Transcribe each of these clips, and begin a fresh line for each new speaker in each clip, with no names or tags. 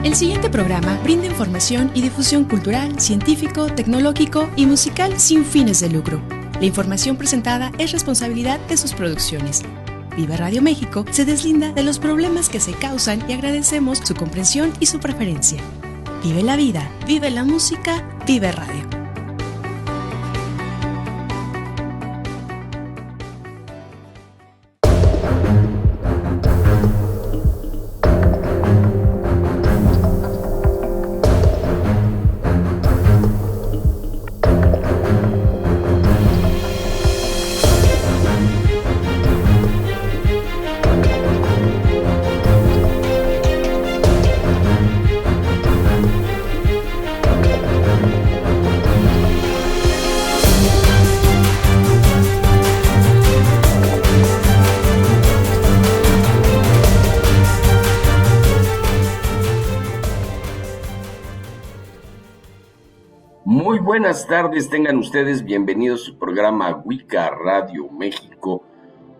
El siguiente programa brinda información y difusión cultural, científico, tecnológico y musical sin fines de lucro. La información presentada es responsabilidad de sus producciones. Vive Radio México se deslinda de los problemas que se causan y agradecemos su comprensión y su preferencia. Vive la vida, vive la música, vive radio.
Muy buenas tardes, tengan ustedes bienvenidos a su programa Wicca Radio México.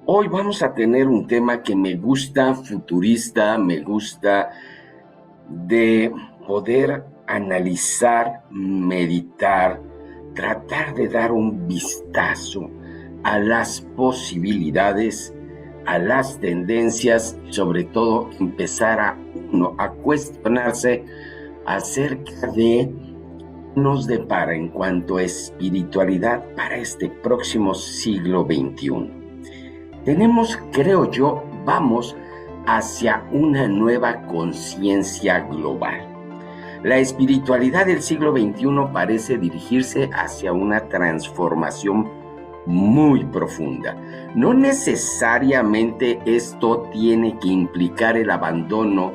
Hoy vamos a tener un tema que me gusta, futurista, me gusta de poder analizar, meditar, tratar de dar un vistazo a las posibilidades, a las tendencias, sobre todo empezar a cuestionarse acerca de nos depara en cuanto a espiritualidad para este próximo siglo XXI. Vamos hacia una nueva conciencia global. La espiritualidad del siglo XXI parece dirigirse hacia una transformación muy profunda. No necesariamente esto tiene que implicar el abandono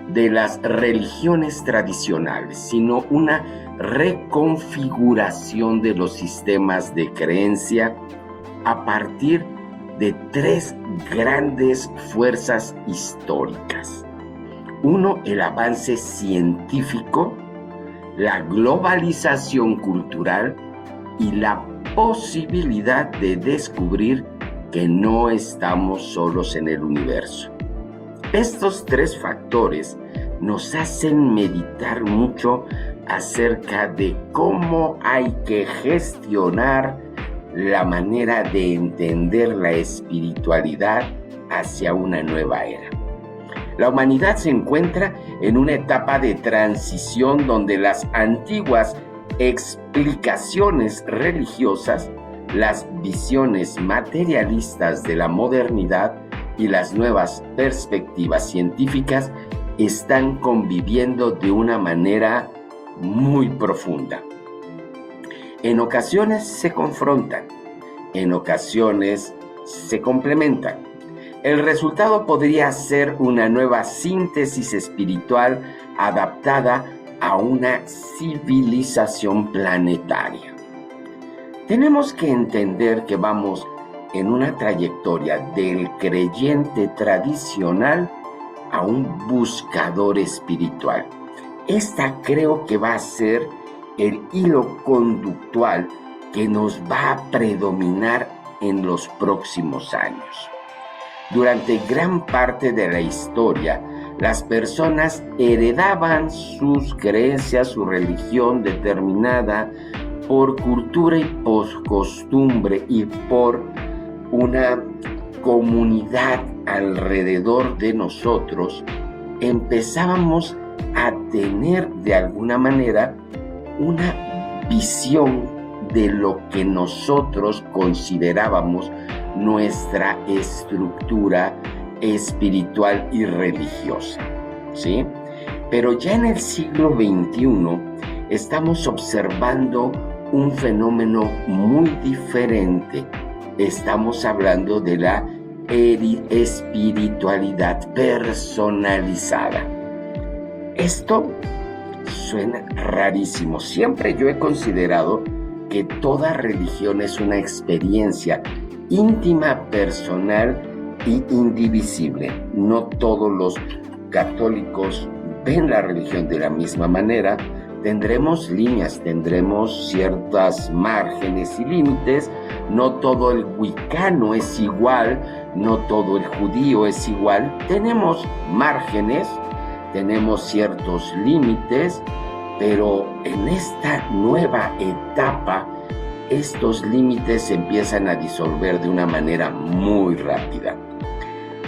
de las religiones tradicionales, sino una reconfiguración de los sistemas de creencia a partir de tres grandes fuerzas históricas. Uno, el avance científico, la globalización cultural y la posibilidad de descubrir que no estamos solos en el universo. Estos tres factores nos hacen meditar mucho acerca de cómo hay que gestionar la manera de entender la espiritualidad hacia una nueva era. La humanidad se encuentra en una etapa de transición donde las antiguas explicaciones religiosas, las visiones materialistas de la modernidad y las nuevas perspectivas científicas están conviviendo de una manera muy profunda. En ocasiones se confrontan, en ocasiones se complementan. El resultado podría ser una nueva síntesis espiritual adaptada a una civilización planetaria. Tenemos que entender que vamos en una trayectoria del creyente tradicional a un buscador espiritual. Esta creo que va a ser el hilo conductual que nos va a predominar en los próximos años. Durante gran parte de la historia, las personas heredaban sus creencias, su religión determinada por cultura y por costumbre y por una comunidad alrededor de nosotros. Empezábamos a tener de alguna manera una visión de lo que nosotros considerábamos nuestra estructura espiritual y religiosa, ¿sí? Pero ya en el siglo XXI estamos observando un fenómeno muy diferente. Estamos hablando de la espiritualidad personalizada. Esto suena rarísimo. Siempre yo he considerado que toda religión es una experiencia íntima, personal y indivisible. No todos los católicos ven la religión de la misma manera. Tendremos líneas, tendremos ciertas márgenes y límites. No todo el wicano es igual, no todo el judío es igual. Tenemos márgenes tenemos ciertos límites, pero en esta nueva etapa, estos límites se empiezan a disolver de una manera muy rápida.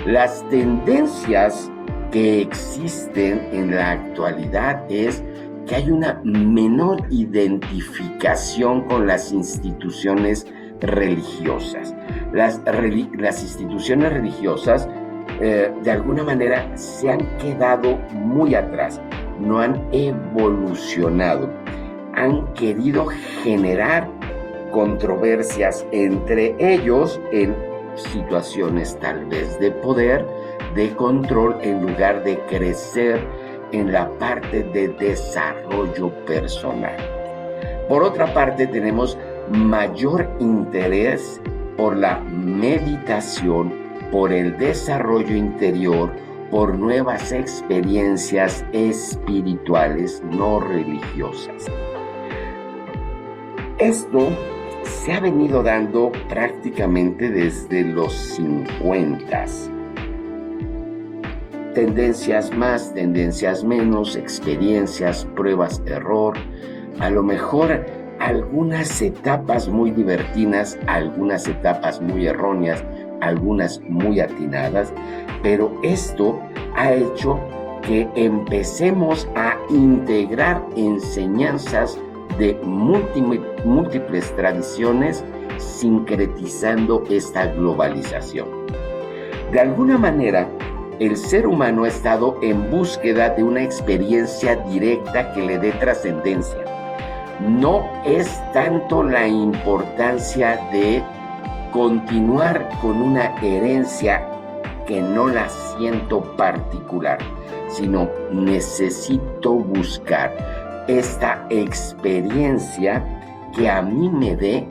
Las tendencias que existen en la actualidad es que hay una menor identificación con las instituciones religiosas. Las instituciones religiosas de alguna manera se han quedado muy atrás, no han evolucionado, han querido generar controversias entre ellos en situaciones tal vez de poder, de control, en lugar de crecer en la parte de desarrollo personal. Por otra parte, tenemos mayor interés por la meditación, por el desarrollo interior, por nuevas experiencias espirituales no religiosas. Esto se ha venido dando prácticamente desde los 50s. Tendencias más, tendencias menos, experiencias, pruebas, error. A lo mejor algunas etapas muy divertidas, algunas etapas muy erróneas, algunas muy atinadas, pero esto ha hecho que empecemos a integrar enseñanzas de múltiples tradiciones, sincretizando esta globalización. De alguna manera, el ser humano ha estado en búsqueda de una experiencia directa que le dé trascendencia. No es tanto la importancia de continuar con una herencia que no la siento particular, sino necesito buscar esta experiencia que a mí me dé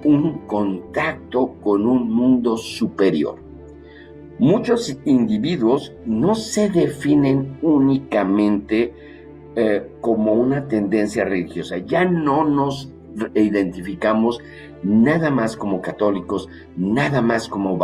un contacto con un mundo superior. Muchos individuos no se definen únicamente como una tendencia religiosa. Ya no nos identificamos nada más como católicos, nada más como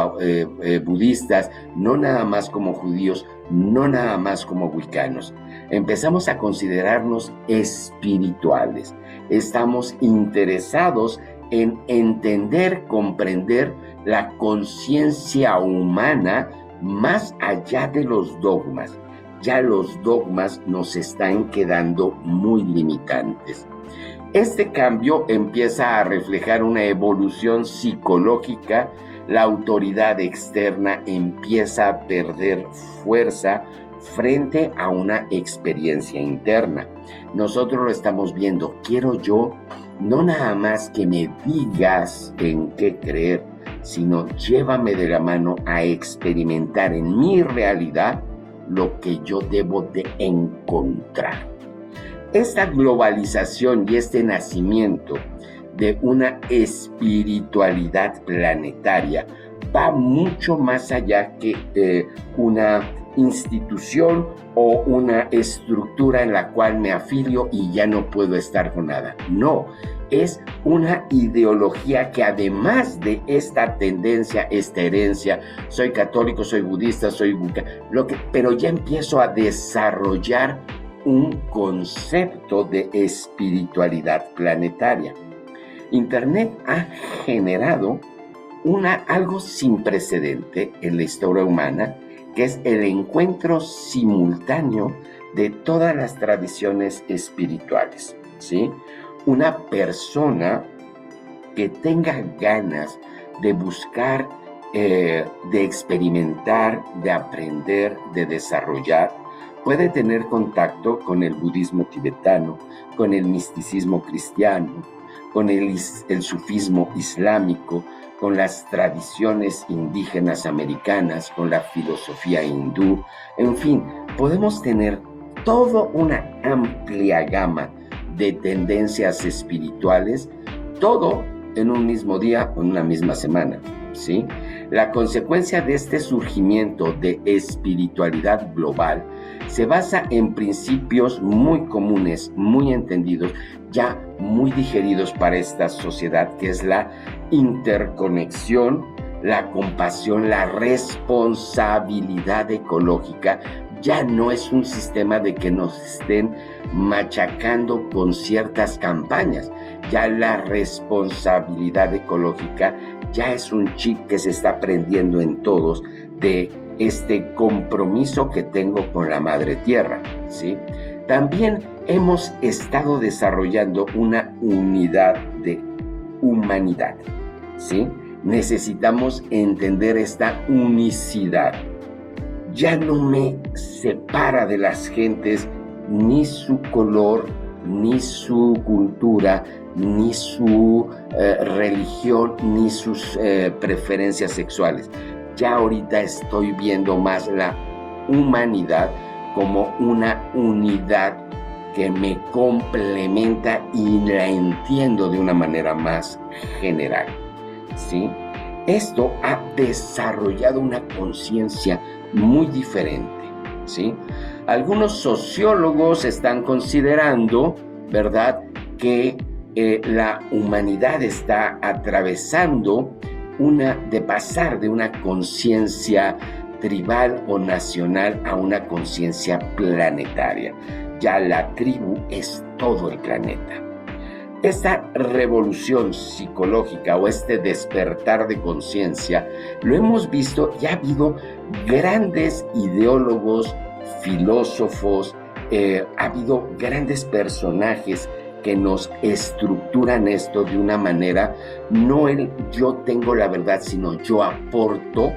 budistas, no nada más como judíos, no nada más como wiccanos. Empezamos a considerarnos espirituales. Estamos interesados en entender, comprender la conciencia humana más allá de los dogmas. Ya los dogmas nos están quedando muy limitantes. Este cambio empieza a reflejar una evolución psicológica. La autoridad externa empieza a perder fuerza frente a una experiencia interna. Nosotros lo estamos viendo. Quiero yo no nada más que me digas en qué creer, sino llévame de la mano a experimentar en mi realidad lo que yo debo de encontrar. Esta globalización y este nacimiento de una espiritualidad planetaria va mucho más allá que una institución o una estructura en la cual me afilio y ya no puedo estar con nada. No, es una ideología que además de esta tendencia, esta herencia, soy católico, soy budista, soy wicca, pero ya empiezo a desarrollar un concepto de espiritualidad planetaria. Internet ha generado algo sin precedente en la historia humana, que es el encuentro simultáneo de todas las tradiciones espirituales, ¿sí? Una persona que tenga ganas de buscar, de experimentar, de aprender, de desarrollar, puede tener contacto con el budismo tibetano, con el misticismo cristiano, con el sufismo islámico, con las tradiciones indígenas americanas, con la filosofía hindú. En fin, podemos tener toda una amplia gama de tendencias espirituales, todo en un mismo día o en una misma semana, ¿sí? La consecuencia de este surgimiento de espiritualidad global se basa en principios muy comunes, muy entendidos, ya muy digeridos para esta sociedad, que es la interconexión, la compasión, la responsabilidad ecológica, ya no es un sistema de que nos estén machacando con ciertas campañas. Ya la responsabilidad ecológica ya es un chip que se está prendiendo en todos de este compromiso que tengo con la madre tierra, ¿sí? También hemos estado desarrollando una unidad de humanidad, ¿sí? Necesitamos entender esta unicidad. Ya no me separa de las gentes ni su color, ni su cultura, ni su religión, ni sus preferencias sexuales. Ya ahorita estoy viendo más la humanidad como una unidad que me complementa y la entiendo de una manera más general, ¿sí? Esto ha desarrollado una conciencia muy diferente, ¿sí? Algunos sociólogos están considerando, ¿verdad?, que la humanidad está atravesando de pasar de una conciencia tribal o nacional a una conciencia planetaria. Ya la tribu es todo el planeta. Esta revolución psicológica o este despertar de conciencia lo hemos visto y ha habido grandes ideólogos, filósofos, ha habido grandes personajes que nos estructuran esto de una manera, no el yo tengo la verdad, sino yo aporto,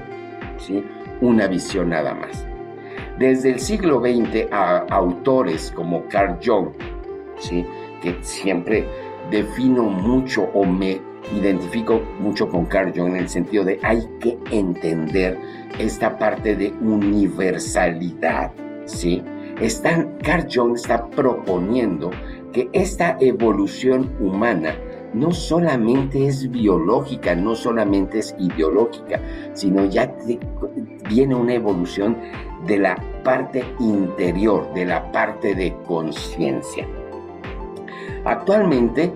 ¿sí?, una visión nada más. Desde el siglo XX a autores como Carl Jung, ¿sí?, que siempre defino mucho o me identifico mucho con Carl Jung en el sentido de hay que entender esta parte de universalidad, ¿sí? Carl Jung está proponiendo que esta evolución humana no solamente es biológica, no solamente es ideológica, sino ya viene una evolución de la parte interior, de la parte de conciencia. Actualmente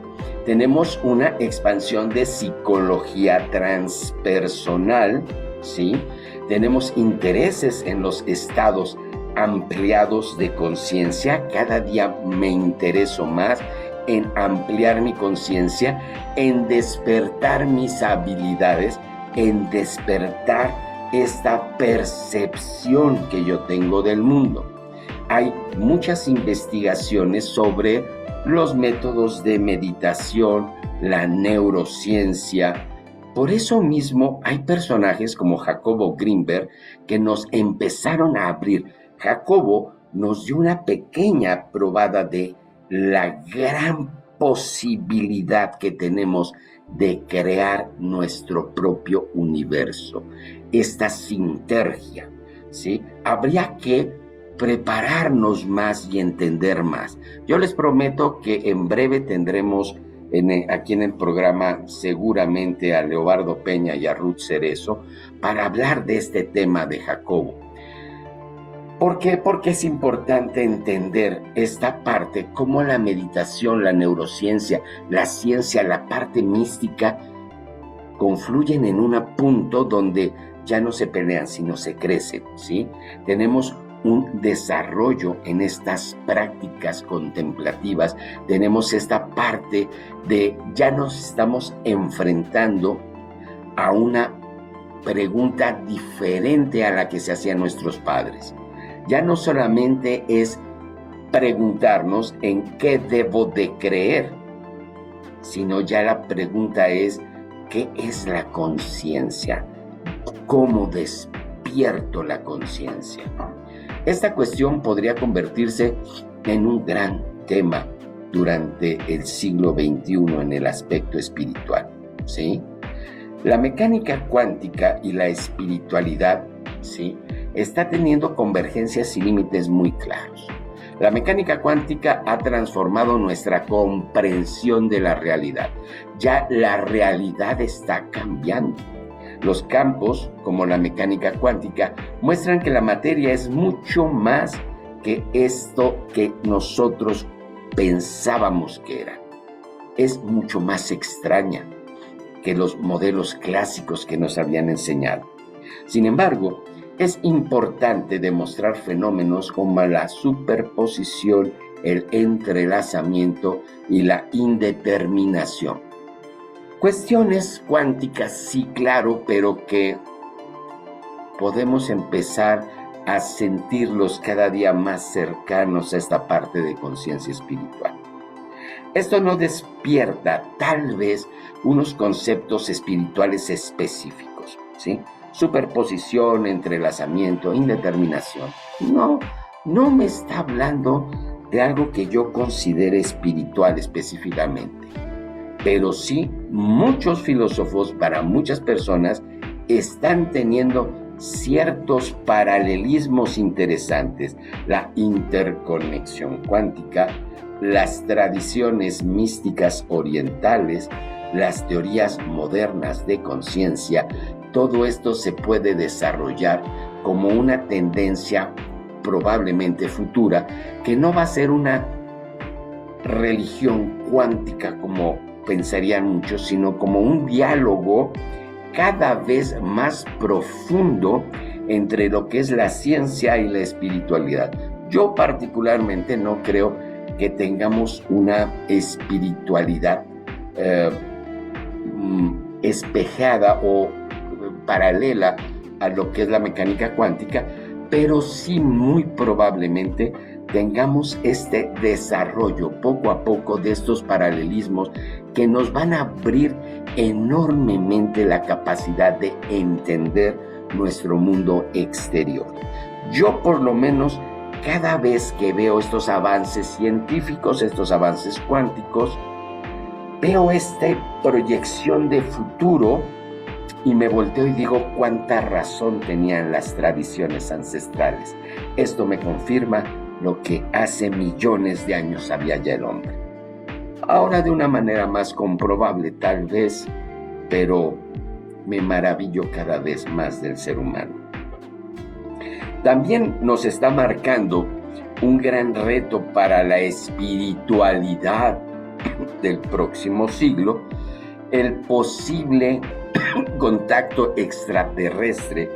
tenemos una expansión de psicología transpersonal, ¿sí? Tenemos intereses en los estados ampliados de conciencia. Cada día me intereso más en ampliar mi conciencia, en despertar mis habilidades, en despertar esta percepción que yo tengo del mundo. Hay muchas investigaciones sobre los métodos de meditación, la neurociencia. Por eso mismo hay personajes como Jacobo Greenberg que nos empezaron a abrir. Jacobo nos dio una pequeña probada de la gran posibilidad que tenemos de crear nuestro propio universo. Esta sinergia, ¿sí? Habría que prepararnos más y entender más. Yo les prometo que en breve tendremos aquí en el programa seguramente a Leobardo Peña y a Ruth Cerezo para hablar de este tema de Jacobo. ¿Por qué? Porque es importante entender esta parte, cómo la meditación, la neurociencia, la ciencia, la parte mística confluyen en un punto donde ya no se pelean, sino se crecen, ¿sí? Tenemos un desarrollo en estas prácticas contemplativas, tenemos esta parte de ya nos estamos enfrentando a una pregunta diferente a la que se hacían nuestros padres. Ya no solamente es preguntarnos en qué debo de creer, sino ya la pregunta es ¿qué es la conciencia? ¿Cómo despierto la conciencia? Esta cuestión podría convertirse en un gran tema durante el siglo XXI en el aspecto espiritual, ¿sí? La mecánica cuántica y la espiritualidad, ¿sí?, está teniendo convergencias y límites muy claros. La mecánica cuántica ha transformado nuestra comprensión de la realidad. Ya la realidad está cambiando. Los campos, como la mecánica cuántica, muestran que la materia es mucho más que esto que nosotros pensábamos que era. Es mucho más extraña que los modelos clásicos que nos habían enseñado. Sin embargo, Es importante demostrar fenómenos como la superposición, el entrelazamiento y la indeterminación. Cuestiones cuánticas, sí, claro, pero que podemos empezar a sentirlos cada día más cercanos a esta parte de conciencia espiritual. Esto no despierta tal vez unos conceptos espirituales específicos, ¿sí? Superposición, entrelazamiento, indeterminación. No me está hablando de algo que yo considere espiritual específicamente. Pero sí, muchos filósofos, para muchas personas, están teniendo ciertos paralelismos interesantes. La interconexión cuántica, las tradiciones místicas orientales, las teorías modernas de conciencia, todo esto se puede desarrollar como una tendencia probablemente futura, que no va a ser una religión cuántica como pensarían muchos, sino como un diálogo cada vez más profundo entre lo que es la ciencia y la espiritualidad. Yo particularmente no creo que tengamos una espiritualidad espejada o paralela a lo que es la mecánica cuántica, pero sí muy probablemente tengamos este desarrollo poco a poco de estos paralelismos que nos van a abrir enormemente la capacidad de entender nuestro mundo exterior. Yo por lo menos cada vez que veo estos avances científicos, estos avances cuánticos, veo esta proyección de futuro y me volteo y digo cuánta razón tenían las tradiciones ancestrales. Esto me confirma lo que hace millones de años sabía ya el hombre. Ahora de una manera más comprobable tal vez, pero me maravillo cada vez más del ser humano. También nos está marcando un gran reto para la espiritualidad del próximo siglo, el posible contacto extraterrestre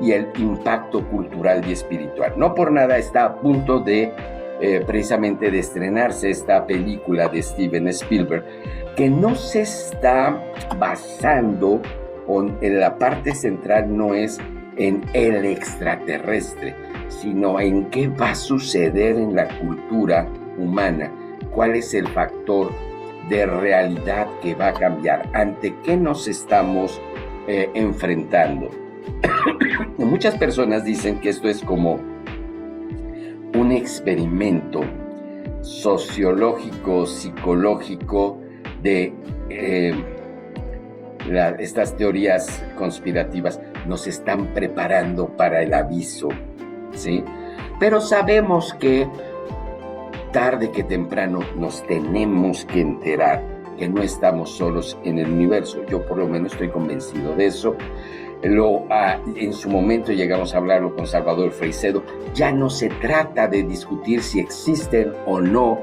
y el impacto cultural y espiritual. No por nada está a punto de precisamente de estrenarse esta película de Steven Spielberg, que no se está basando en la parte central, no es en el extraterrestre, sino en qué va a suceder en la cultura humana, cuál es el factor de realidad que va a cambiar, ante qué nos estamos enfrentando. Muchas personas dicen que esto es como un experimento sociológico, psicológico de estas teorías conspirativas. Nos están preparando para el aviso, ¿sí? Pero sabemos que tarde que temprano nos tenemos que enterar que no estamos solos en el universo. Yo por lo menos estoy convencido de eso. En su momento llegamos a hablarlo con Salvador Freixedo. Ya no se trata de discutir si existen o no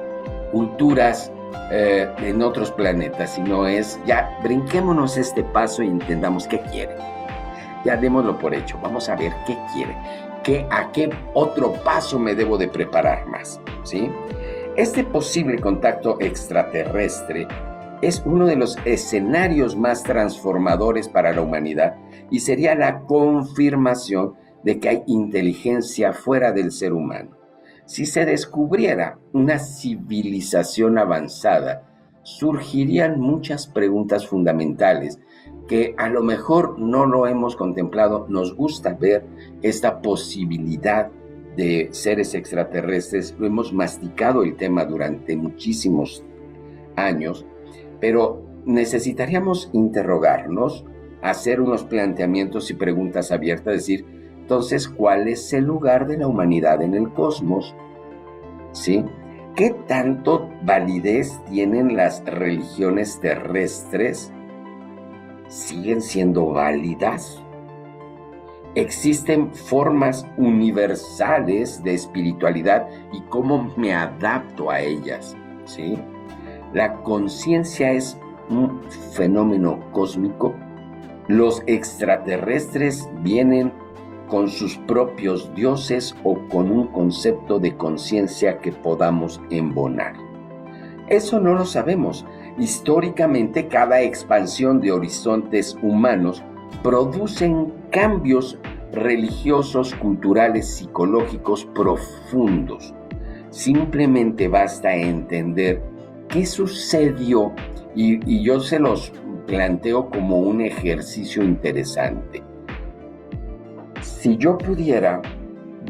culturas en otros planetas, sino es ya brinquémonos este paso e entendamos qué quiere. Ya démoslo por hecho, vamos a ver qué quiere, a qué otro paso me debo de preparar más, ¿sí? Este posible contacto extraterrestre es uno de los escenarios más transformadores para la humanidad y sería la confirmación de que hay inteligencia fuera del ser humano. Si se descubriera una civilización avanzada, surgirían muchas preguntas fundamentales que a lo mejor no lo hemos contemplado. Nos gusta ver esta posibilidad de seres extraterrestres, lo hemos masticado el tema durante muchísimos años, pero necesitaríamos interrogarnos, hacer unos planteamientos y preguntas abiertas, decir, entonces, ¿cuál es el lugar de la humanidad en el cosmos? ¿Sí? ¿Qué tanto validez tienen las religiones terrestres? ¿Siguen siendo válidas? ¿Existen formas universales de espiritualidad y cómo me adapto a ellas? ¿Sí? ¿La conciencia es un fenómeno cósmico? ¿Los extraterrestres vienen con sus propios dioses o con un concepto de conciencia que podamos embonar. Eso no lo sabemos. Históricamente, cada expansión de horizontes humanos producen cambios religiosos, culturales, psicológicos profundos. Simplemente basta entender qué sucedió y yo se los planteo como un ejercicio interesante. Si yo pudiera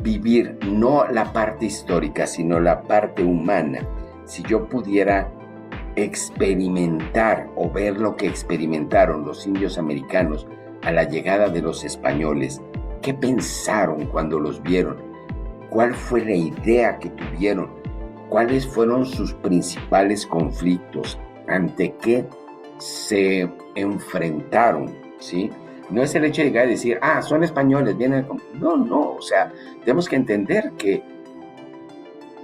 vivir no la parte histórica, sino la parte humana, si yo pudiera experimentar o ver lo que experimentaron los indios americanos a la llegada de los españoles, ¿qué pensaron cuando los vieron? ¿Cuál fue la idea que tuvieron? ¿Cuáles fueron sus principales conflictos? ¿Ante qué se enfrentaron? ¿Sí? No es el hecho de llegar y decir, son españoles, vienen... No, o sea, tenemos que entender que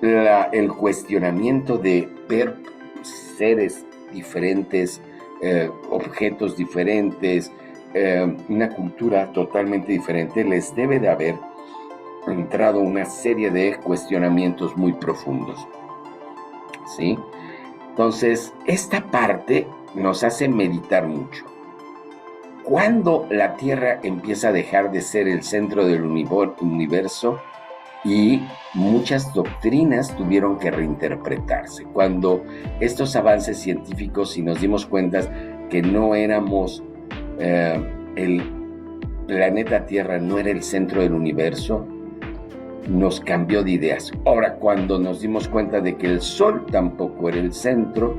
el cuestionamiento de ver seres diferentes, objetos diferentes, una cultura totalmente diferente, les debe de haber entrado una serie de cuestionamientos muy profundos, ¿sí? Entonces, esta parte nos hace meditar mucho. ¿Cuándo la Tierra empieza a dejar de ser el centro del universo? Y muchas doctrinas tuvieron que reinterpretarse. Cuando estos avances científicos y nos dimos cuenta que no éramos, el planeta Tierra no era el centro del universo, nos cambió de ideas. Ahora, cuando nos dimos cuenta de que el Sol tampoco era el centro,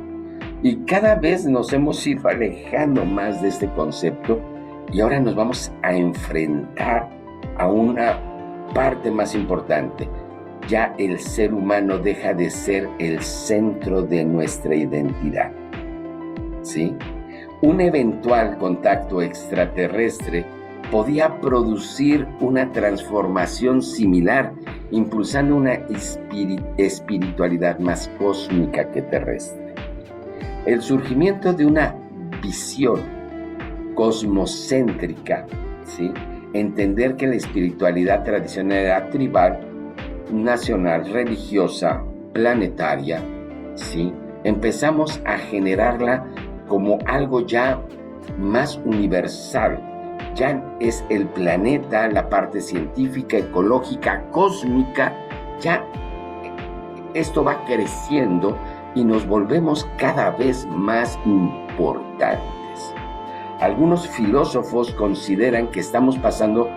y cada vez nos hemos ido alejando más de este concepto, y ahora nos vamos a enfrentar a una parte más importante. Ya el ser humano deja de ser el centro de nuestra identidad, ¿sí? Un eventual contacto extraterrestre podía producir una transformación similar, impulsando una espiritualidad más cósmica que terrestre. El surgimiento de una visión cosmocéntrica, ¿sí? Entender que la espiritualidad tradicional era tribal, nacional, religiosa, planetaria, ¿sí? Empezamos a generarla como algo ya más universal. Ya es el planeta, la parte científica, ecológica, cósmica, ya esto va creciendo y nos volvemos cada vez más importantes. Algunos filósofos consideran que estamos pasando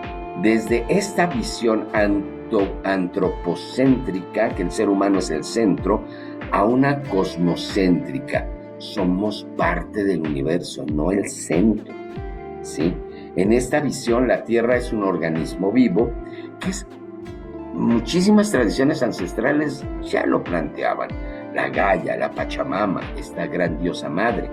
desde esta visión antropocéntrica, que el ser humano es el centro, a una cosmocéntrica. Somos parte del universo, no el centro, ¿sí? En esta visión, la Tierra es un organismo vivo que muchísimas tradiciones ancestrales ya lo planteaban. La Gaia, la Pachamama, esta grandiosa madre.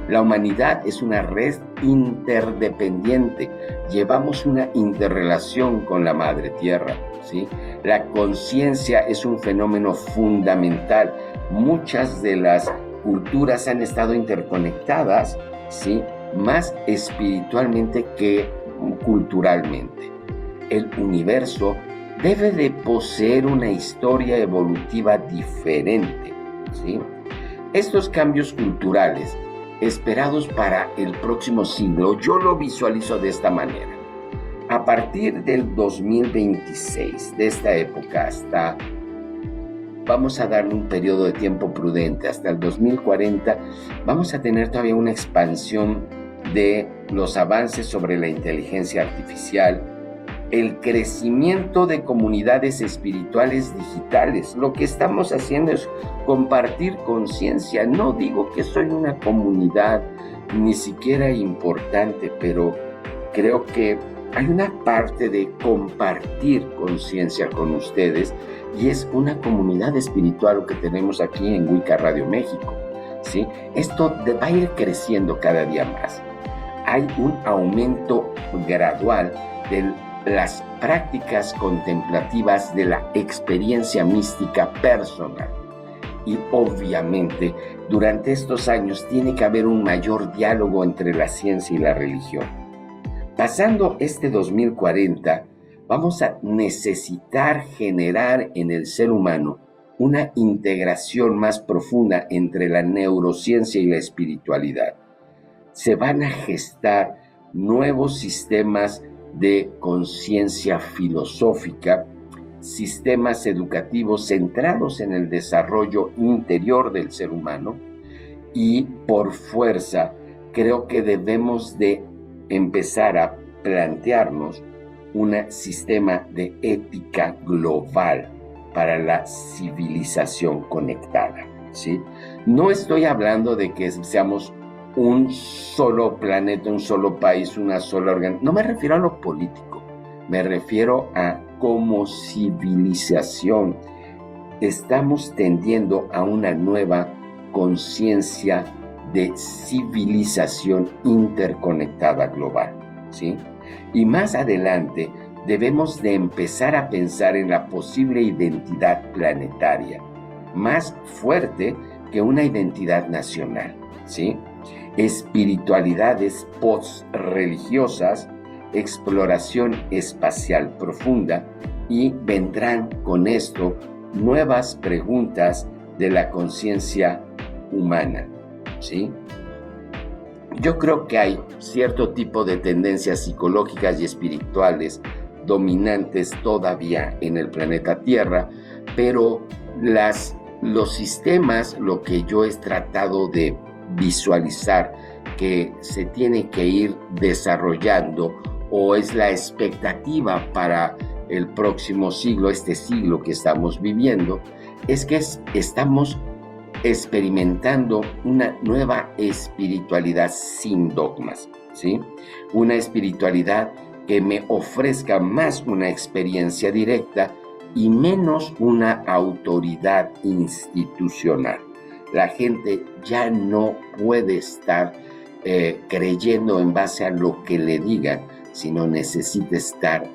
La humanidad es una red interdependiente. Llevamos una interrelación con la Madre Tierra, ¿sí? La conciencia es un fenómeno fundamental. Muchas de las culturas han estado interconectadas, ¿sí? Más espiritualmente que culturalmente. El universo debe de poseer una historia evolutiva diferente, ¿sí? Estos cambios culturales esperados para el próximo siglo, yo lo visualizo de esta manera. A partir del 2026, de esta época hasta, vamos a darle un periodo de tiempo prudente, hasta el 2040, vamos a tener todavía una expansión de los avances sobre la inteligencia artificial, el crecimiento de comunidades espirituales digitales. Lo que estamos haciendo es compartir conciencia. No digo que soy una comunidad ni siquiera importante, pero creo que hay una parte de compartir conciencia con ustedes y es una comunidad espiritual lo que tenemos aquí en Wicca Radio México, ¿sí? Esto va a ir creciendo cada día más. Hay un aumento gradual de las prácticas contemplativas de la experiencia mística personal. Y obviamente, durante estos años tiene que haber un mayor diálogo entre la ciencia y la religión. Pasando este 2040, vamos a necesitar generar en el ser humano una integración más profunda entre la neurociencia y la espiritualidad. Se van a gestar nuevos sistemas de conciencia filosófica, sistemas educativos centrados en el desarrollo interior del ser humano, y por fuerza creo que debemos de empezar a plantearnos un sistema de ética global para la civilización conectada, ¿sí? No estoy hablando de que seamos un solo planeta, un solo país, una sola organización. No me refiero a lo político, me refiero a como civilización estamos tendiendo a una nueva conciencia de civilización interconectada global, ¿sí? Y más adelante debemos de empezar a pensar en la posible identidad planetaria, más fuerte que una identidad nacional, ¿sí? Espiritualidades post-religiosas, exploración espacial profunda, y vendrán con esto nuevas preguntas de la conciencia humana, ¿sí? Yo creo que hay cierto tipo de tendencias psicológicas y espirituales dominantes todavía en el planeta Tierra, pero los sistemas, lo que yo he tratado de visualizar que se tiene que ir desarrollando, o es la expectativa para el próximo siglo, este siglo que estamos viviendo, es que estamos experimentando una nueva espiritualidad sin dogmas, ¿sí? Una espiritualidad que me ofrezca más una experiencia directa y menos una autoridad institucional. La gente ya no puede estar creyendo en base a lo que le digan, sino necesita estar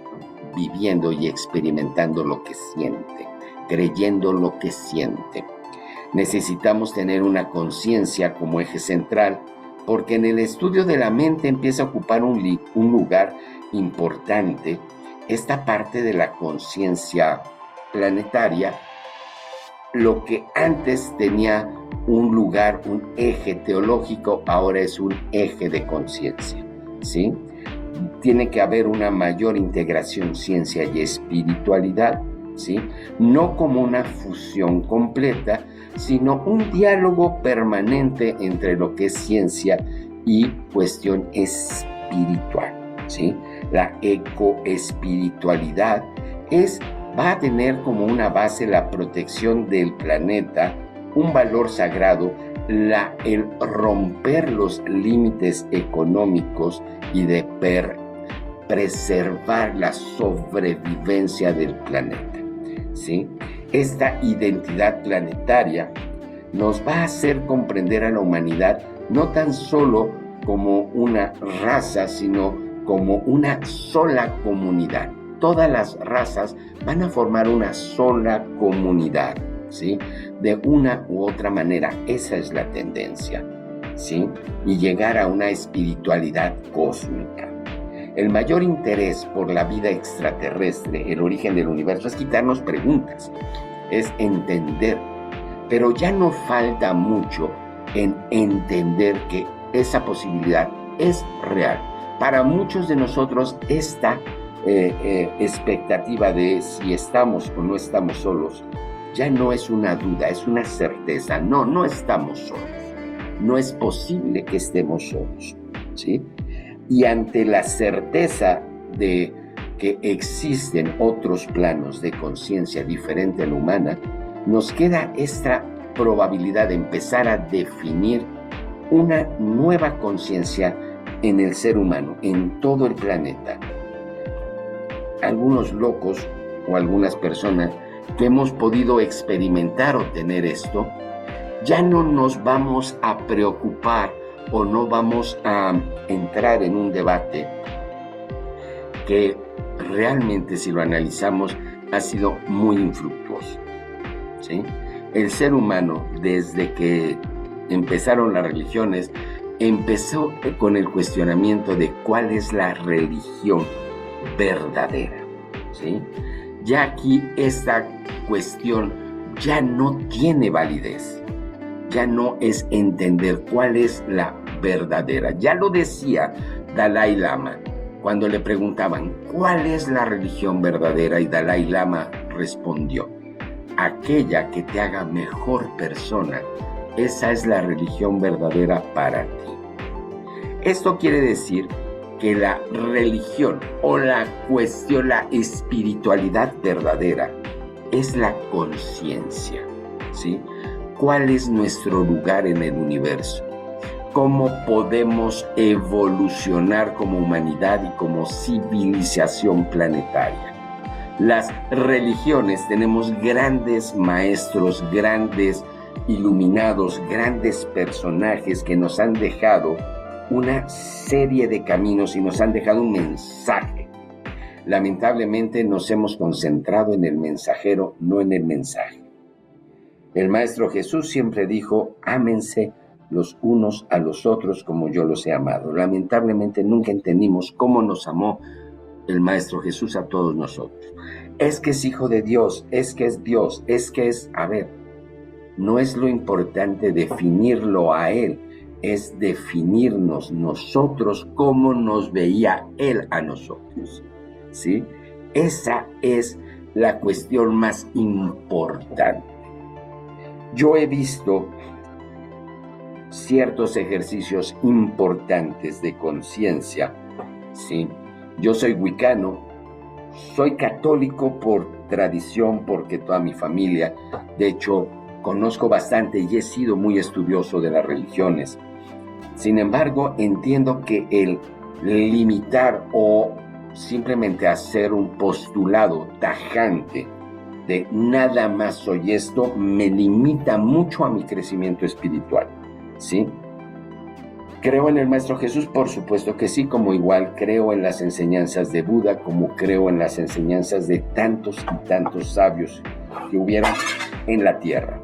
viviendo y experimentando lo que siente, creyendo lo que siente. Necesitamos tener una conciencia como eje central, porque en el estudio de la mente empieza a ocupar un lugar importante esta parte de la conciencia planetaria. Lo que antes tenía un lugar, un eje teológico, ahora es un eje de conciencia, ¿sí? Tiene que haber una mayor integración ciencia y espiritualidad, ¿sí? No como una fusión completa, sino un diálogo permanente entre lo que es ciencia y cuestión espiritual, ¿sí? La ecoespiritualidad va a tener como una base la protección del planeta, un valor sagrado, el romper los límites económicos y de preservar la sobrevivencia del planeta, ¿sí? Esta identidad planetaria nos va a hacer comprender a la humanidad no tan solo como una raza, sino como una sola comunidad. Todas las razas van a formar una sola comunidad, ¿sí? De una u otra manera, esa es la tendencia, ¿sí? Y llegar a una espiritualidad cósmica. El mayor interés por la vida extraterrestre, el origen del universo, es quitarnos preguntas, es entender. Pero ya no falta mucho en entender que esa posibilidad es real. Para muchos de nosotros esta expectativa de si estamos o no estamos solos ya no es una duda, es una certeza. No estamos solos. No es posible que estemos solos, ¿sí? Y ante la certeza de que existen otros planos de conciencia diferente a la humana, nos queda esta probabilidad de empezar a definir una nueva conciencia en el ser humano, en todo el planeta. Algunos locos o algunas personas que hemos podido experimentar o tener esto, ya no nos vamos a preocupar o no vamos a entrar en un debate que realmente, si lo analizamos, ha sido muy infructuoso, ¿sí? El ser humano, desde que empezaron las religiones, empezó con el cuestionamiento de cuál es la religión verdadera, ¿sí? Ya aquí esta cuestión ya no tiene validez, ya no es entender cuál es la verdadera. Ya lo decía Dalai Lama cuando le preguntaban ¿cuál es la religión verdadera? Y Dalai Lama respondió: aquella que te haga mejor persona, esa es la religión verdadera para ti. Esto quiere decir que la religión o la cuestión, la espiritualidad verdadera es la conciencia, ¿sí? ¿Cuál es nuestro lugar en el universo? ¿Cómo podemos evolucionar como humanidad y como civilización planetaria? Las religiones, tenemos grandes maestros, grandes iluminados, grandes personajes que nos han dejado una serie de caminos y nos han dejado un mensaje. Lamentablemente nos hemos concentrado en el mensajero, no en el mensaje. El Maestro Jesús siempre dijo: ámense los unos a los otros como yo los he amado. Lamentablemente nunca entendimos cómo nos amó el Maestro Jesús a todos nosotros. Es que es hijo de Dios, es que es Dios, es que es... A ver, no es lo importante definirlo a Él, es definirnos nosotros cómo nos veía Él a nosotros, ¿sí? Esa es la cuestión más importante. Yo he visto ciertos ejercicios importantes de conciencia, ¿sí? Yo soy wicano, soy católico por tradición, porque toda mi familia, de hecho, conozco bastante y he sido muy estudioso de las religiones. Sin embargo, entiendo que el limitar o simplemente hacer un postulado tajante de nada más soy esto, me limita mucho a mi crecimiento espiritual, ¿sí? ¿Creo en el Maestro Jesús? Por supuesto que sí, como igual creo en las enseñanzas de Buda, como creo en las enseñanzas de tantos y tantos sabios que hubieron en la tierra.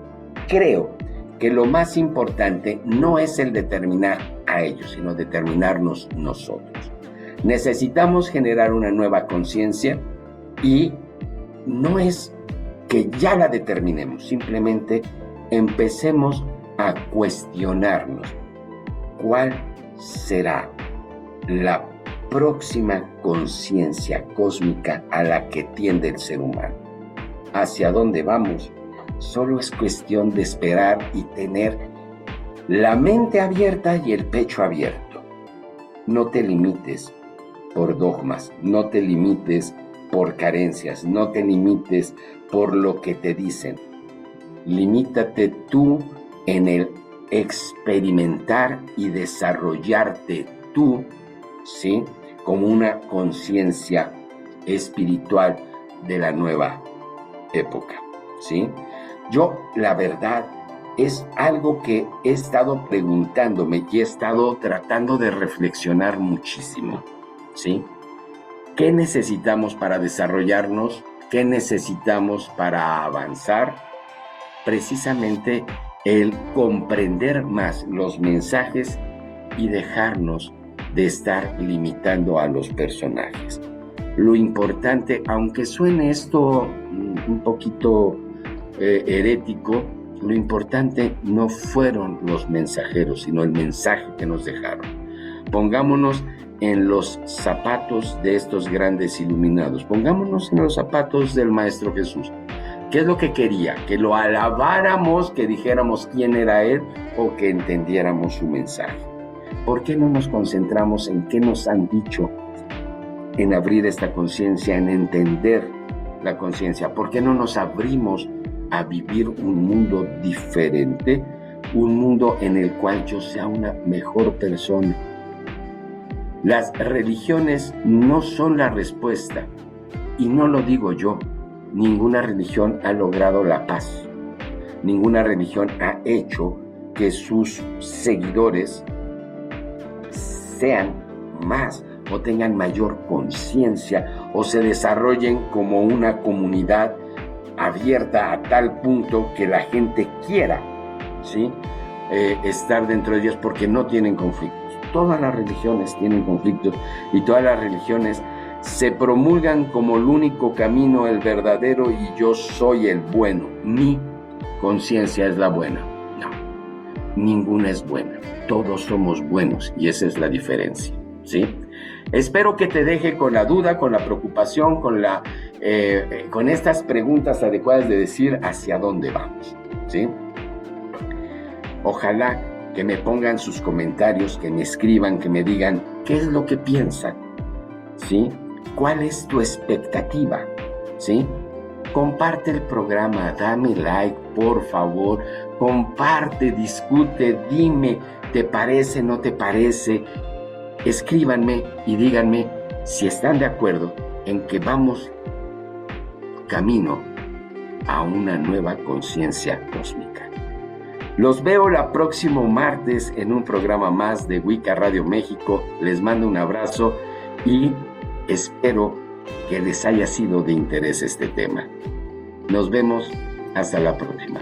Creo que lo más importante no es el determinar a ellos, sino determinarnos nosotros. Necesitamos generar una nueva conciencia y no es que ya la determinemos, simplemente empecemos a cuestionarnos cuál será la próxima conciencia cósmica a la que tiende el ser humano. ¿Hacia dónde vamos? Solo es cuestión de esperar y tener la mente abierta y el pecho abierto. No te limites por dogmas, no te limites por carencias, no te limites por lo que te dicen. Limítate tú en el experimentar y desarrollarte tú, ¿sí? Como una conciencia espiritual de la nueva época, ¿sí? Yo, la verdad, es algo que he estado preguntándome y he estado tratando de reflexionar muchísimo, ¿sí? ¿Qué necesitamos para desarrollarnos? ¿Qué necesitamos para avanzar? Precisamente el comprender más los mensajes y dejarnos de estar limitando a los personajes. Lo importante, aunque suene esto un poquito herético, lo importante no fueron los mensajeros, sino el mensaje que nos dejaron. Pongámonos en los zapatos de estos grandes iluminados, pongámonos en los zapatos del Maestro Jesús. ¿Qué es lo que quería? Que lo alabáramos, que dijéramos quién era Él o que entendiéramos su mensaje. ¿Por qué no nos concentramos en qué nos han dicho, en abrir esta conciencia, en entender la conciencia? ¿Por qué no nos abrimos a vivir un mundo diferente, un mundo en el cual yo sea una mejor persona? Las religiones no son la respuesta, y no lo digo yo. Ninguna religión ha logrado la paz. Ninguna religión ha hecho que sus seguidores sean más o tengan mayor conciencia o se desarrollen como una comunidad abierta a tal punto que la gente quiera, ¿sí? Estar dentro de ellos porque no tienen conflictos. Todas las religiones tienen conflictos y todas las religiones se promulgan como el único camino, el verdadero, y yo soy el bueno. Mi conciencia es la buena. No, ninguna es buena. Todos somos buenos y esa es la diferencia, ¿sí? Espero que te deje con la duda, con la preocupación, con estas preguntas adecuadas de decir hacia dónde vamos, ¿sí? Ojalá que me pongan sus comentarios, que me escriban, que me digan qué es lo que piensan, ¿sí? ¿Cuál es tu expectativa? ¿Sí? Comparte el programa, dame like, por favor. Comparte, discute, dime, ¿te parece, no te parece? Escríbanme y díganme si están de acuerdo en que vamos camino a una nueva conciencia cósmica. Los veo el próximo martes en un programa más de Wicca Radio México. Les mando un abrazo y espero que les haya sido de interés este tema. Nos vemos hasta la próxima.